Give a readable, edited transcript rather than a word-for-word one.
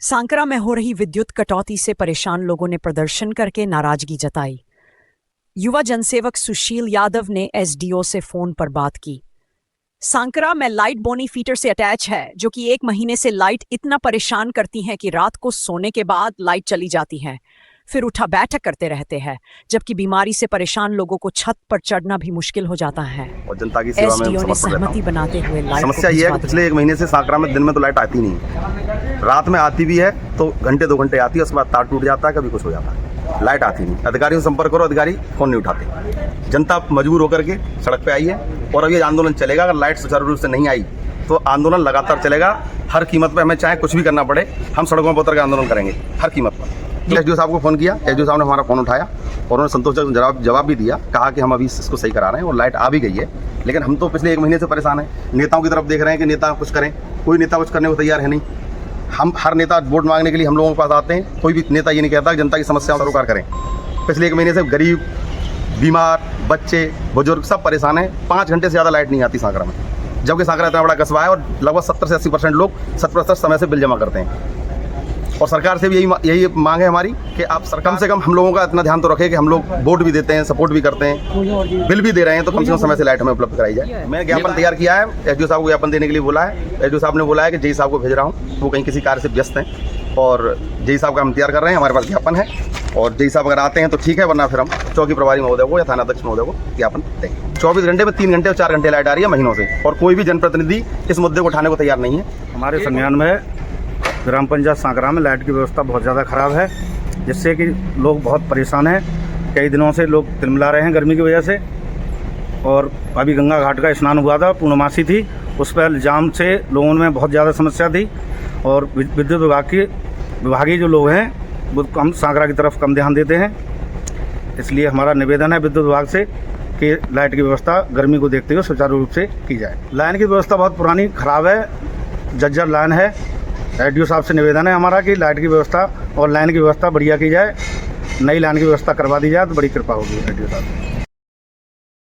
सांकरा में हो रही विद्युत कटौती से परेशान लोगों ने प्रदर्शन करके नाराजगी जताई। युवा जनसेवक सुशील यादव ने एसडीओ से फोन पर बात की। सांकरा में लाइट बोनी फीटर से अटैच है, जो कि 1 महीने से लाइट इतना परेशान करती है कि रात को सोने के बाद लाइट चली जाती है, फिर उठा बैठक करते रहते हैं, जबकि बीमारी से परेशान लोगों को छत पर चढ़ना भी मुश्किल हो जाता है। और जनता की सेवा में एसडीओ ने सहमति बनाते हुए लाइट समस्या ये है कि पिछले 1 महीने से सांकरा में दिन में तो लाइट आती नहीं है, रात में आती भी है तो घंटे 2 घंटे आती है, उसके बाद तार टूट जाता है, कभी कुछ हो जाता है, लाइट आती नहीं। अधिकारियों से संपर्क करो, अधिकारी फोन नहीं उठाते। जनता मजबूर होकर के सड़क पे आई है और अब ये आंदोलन चलेगा। अगर लाइट सुचारू रूप से नहीं आई तो आंदोलन लगातार चलेगा। हर कीमत पे, हमें चाहे कुछ भी करना पड़े, हम सड़कों पर उतर के आंदोलन करेंगे हर कीमत पर। एसडीओ साहब को फ़ोन किया, एसडीओ साहब ने हमारा फ़ोन उठाया और उन्होंने संतोषजनक जवाब भी दिया। कहा कि हम अभी इसको सही करा रहे हैं और लाइट आ भी गई है, लेकिन हम तो पिछले 1 महीने से परेशान हैं। नेताओं की तरफ देख रहे हैं कि नेता कुछ करें, कोई नेता कुछ करने को तैयार है नहीं। हम हर नेता वोट मांगने के लिए हम लोगों के पास आते हैं, कोई भी नेता ये नहीं कहता कि जनता की समस्याओं का सरोकार करें। पिछले 1 महीने से गरीब, बीमार, बच्चे, बुजुर्ग सब परेशान हैं। 5 घंटे से ज़्यादा लाइट नहीं आती सांकरा में, जबकि सांकरा इतना बड़ा कस्बा है और लगभग 70 से 80% लोग 70% समय से बिल जमा करते हैं। और सरकार से भी यही मांग है हमारी कि आप कम से कम हम लोगों का इतना ध्यान तो रखें कि हम लोग वोट भी देते हैं, सपोर्ट भी करते हैं, बिल भी दे रहे हैं, तो कम से कम समय से लाइट हमें उपलब्ध कराई जाए। मैं ज्ञापन तैयार किया है, एसडीओ साहब को ज्ञापन देने के लिए बोला है। एसडीओ साहब ने बोला है कि जेई साहब को भेज रहा हूँ, वो कहीं किसी कार्य से व्यस्त हैं और जेई साहब का हम तैयार कर रहे हैं। हमारे पास ज्ञापन है और जेई साहब अगर आते हैं तो ठीक है, वरना फिर हम चौकी प्रभारी महोदय को या थानाध्यक्ष महोदय को ज्ञापन देंगे। 24 घंटे में 3 घंटे और 4 घंटे लाइट आ रही है महीनों से, और कोई भी जनप्रतिनिधि इस मुद्दे को उठाने को तैयार नहीं है। हमारे संज्ञान में ग्राम पंचायत सांकरा में लाइट की व्यवस्था बहुत ज़्यादा ख़राब है, जिससे कि लोग बहुत परेशान हैं। कई दिनों से लोग तिलमिला रहे हैं गर्मी की वजह से। और अभी गंगा घाट का स्नान हुआ था, पूर्णमासी थी, उस पर जाम से लोगों में बहुत ज़्यादा समस्या थी। और विद्युत विभागीय जो लोग हैं वो कम सांकरा की तरफ कम ध्यान देते हैं। इसलिए हमारा निवेदन है विद्युत विभाग से कि लाइट की व्यवस्था गर्मी को देखते हुए सुचारू रूप से की जाए। लाइन की व्यवस्था बहुत पुरानी ख़राब है, जर्जर लाइन है। एसडीओ साहब से निवेदन है हमारा कि लाइट की व्यवस्था और लाइन की व्यवस्था बढ़िया की जाए, नई लाइन की व्यवस्था करवा दी जाए तो बड़ी कृपा होगी एसडीओ साहब।